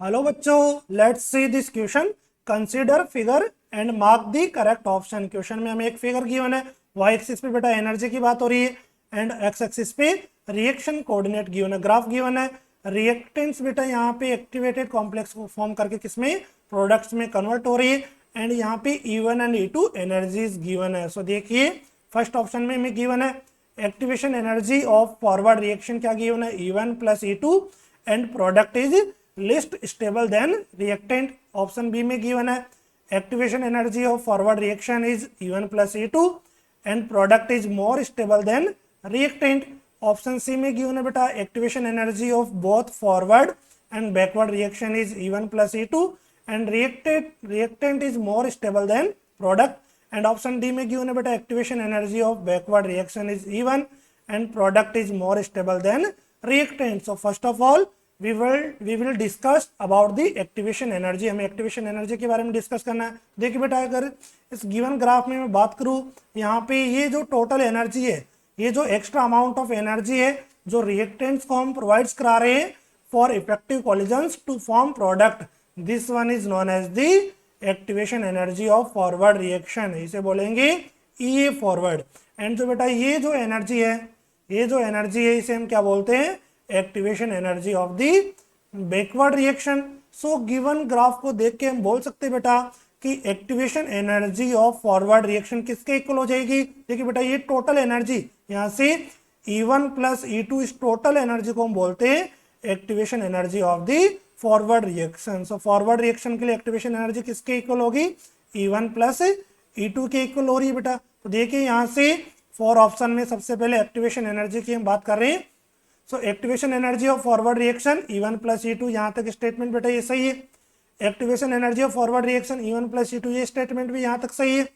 Hello बच्चों, let's see this question. Consider figure and mark the correct option. Question में हमें एक figure given है, वाई एक्सिस पे बेटा एनर्जी की बात हो रही है एंड एक्स एक्सिस पे रिएक्शन कोऑर्डिनेट गिवन है, ग्राफ गिवन है। रिएक्टेंट्स बेटा यहाँ पे एक्टिवेटेड कॉम्प्लेक्स को फॉर्म करके किसमें प्रोडक्ट्स में कन्वर्ट हो रही है एंड यहाँ पे E1 and E2 energies given है। सो देखिए फर्स्ट ऑप्शन में हमें गिवन है activation energy of forward reaction क्या गिवन है E1 plus E2 and product is least stable than reactant. Option B में गिवन है activation energy of forward reaction is E1 plus E2 and product is more stable than reactant. Option C में given है बेटा activation energy of both forward and backward reaction is E1 plus E2 and reactant is more stable than product. And option D में given है बेटा activation energy of backward reaction is E1 and product is more stable than reactant. So first of all we will discuss about the activation energy। हमें activation energy के बारे में discuss करना है। देखिए बेटा अगर इस गिवन ग्राफ में मैं बात करूं, यहाँ पे ये जो टोटल एनर्जी है, ये जो एक्स्ट्रा अमाउंट ऑफ एनर्जी है जो रिएक्टेंट्स को हम प्रोवाइड्स करा रहे हैं for effective collisions to form product, this one is known as the activation energy of forward reaction. इसे बोलेंगे ई फॉरवर्ड। एंड जो बेटा ये जो एनर्जी है इसे हम क्या बोलते हैं activation energy of the backward reaction. So given graph को देख के हम बोल सकते हैं बेटा कि activation energy of forward reaction किसके इक्वल हो जाएगी। देखिए बेटा ये टोटल एनर्जी यहाँ से E1 प्लस E2 इस टोटल एनर्जी को हम बोलते हैं activation energy of the forward reaction. So forward reaction के लिए एक्टिवेशन एनर्जी किसके इक्वल होगी E1 प्लस E2 के इक्वल हो रही है बेटा। तो देखिए यहाँ से फॉर ऑप्शन में सबसे पहले एक्टिवेशन एनर्जी की हम बात कर रहे हैं। So activation energy of forward reaction E1 plus E2, यहाँ तक स्टेटमेंट बेटा ये सही है। Activation energy of forward reaction E1 plus E2 ये स्टेटमेंट भी यहाँ तक सही है।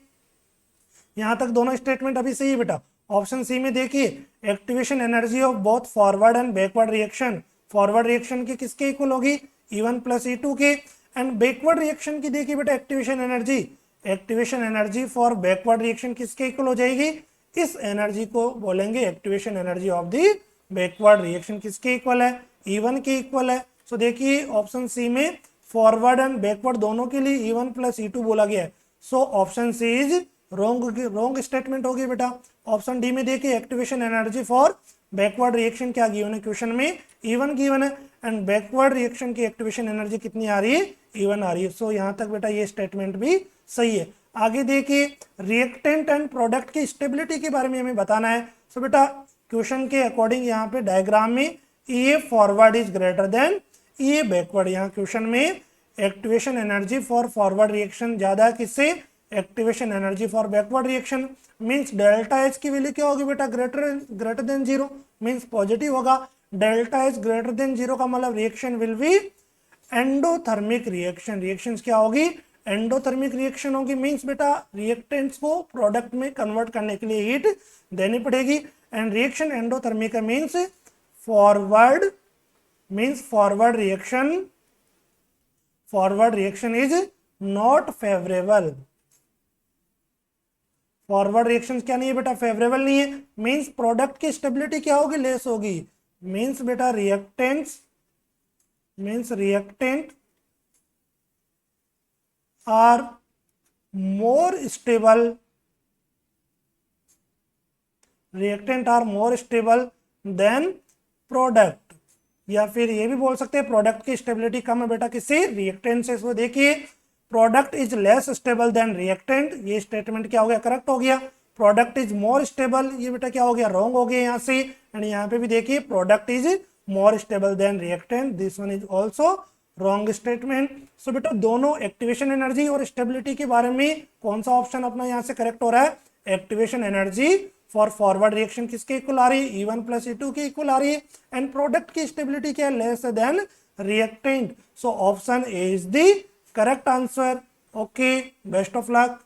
यहाँ तक दोनों स्टेटमेंट अभी सही है बेटा। ऑप्शन सी में देखिए activation energy of both forward and backward reaction, forward reaction की किसके इक्वल होगी E1 प्लस E2 के, एंड बैकवर्ड रिएक्शन की देखिए बेटा activation energy for backward reaction किसके इक्वल हो जाएगी, इस एनर्जी को बोलेंगे activation energy of the backward reaction. किसके इक्वल है E1 के इक्वल है। सो देखिए ऑप्शन सी में फॉरवर्ड एंड बैकवर्ड दोनों के लिए E1 प्लस E2 बोला गया है। So option C is wrong statement होगी बेटा। ऑप्शन डी में देखिए activation energy for backward reaction क्या गिवन है क्वेश्चन में E1 गिवन है एंड बैकवर्ड रिएक्शन की एक्टिवेशन एनर्जी कितनी आ रही है E1 आ रही है। सो यहाँ तक बेटा ये स्टेटमेंट भी सही है। आगे देखिए रिएक्टेंट एंड प्रोडक्ट की स्टेबिलिटी के बारे में हमें बताना है। सो बेटा क्वेश्चन के अकॉर्डिंग यहाँ पे डायग्राम में E forward is greater than E backward. यहाँ क्वेश्चन में activation energy for forward reaction ज्यादा है किससे, activation energy for backward reaction. Means delta H की वैल्यू क्या होगी बेटा greater than zero, means positive होगा। Delta H greater than zero का मतलब reaction will be endothermic reaction. Reaction क्या होगी एंडोथर्मिक रिएक्शन होगी। मींस बेटा रिएक्टेंट्स को प्रोडक्ट में कन्वर्ट करने के लिए हीट देनी पड़ेगी and reaction endothermic means forward reaction is not favourable. Forward reaction क्या नहीं है बेटा फेवरेबल नहीं है। मींस प्रोडक्ट की स्टेबिलिटी क्या होगी लेस होगी। मींस बेटा reactant are more stable than product, या फिर ये भी बोल सकते हैं प्रोडक्ट की स्टेबिलिटी कम है बेटा किससे रिएक्टेंट से। इसको देखिए product is less stable than reactant, ये स्टेटमेंट क्या हो गया करेक्ट हो गया। प्रोडक्ट इज मोर स्टेबल, ये बेटा क्या हो गया रॉन्ग हो गया यहाँ से। एंड यहाँ पे भी देखिए product is more stable than reactant, this one is also wrong statement. So बेटा दोनों एक्टिवेशन एनर्जी और स्टेबिलिटी के बारे में कौन सा ऑप्शन अपना यहाँ से करेक्ट हो रहा है, activation energy for forward reaction किसके इक्वल आ रही है E1 प्लस E2 के इक्वल आ रही है एंड प्रोडक्ट की स्टेबिलिटी क्या है less than reactant. So option A is the correct answer. Okay, best of luck.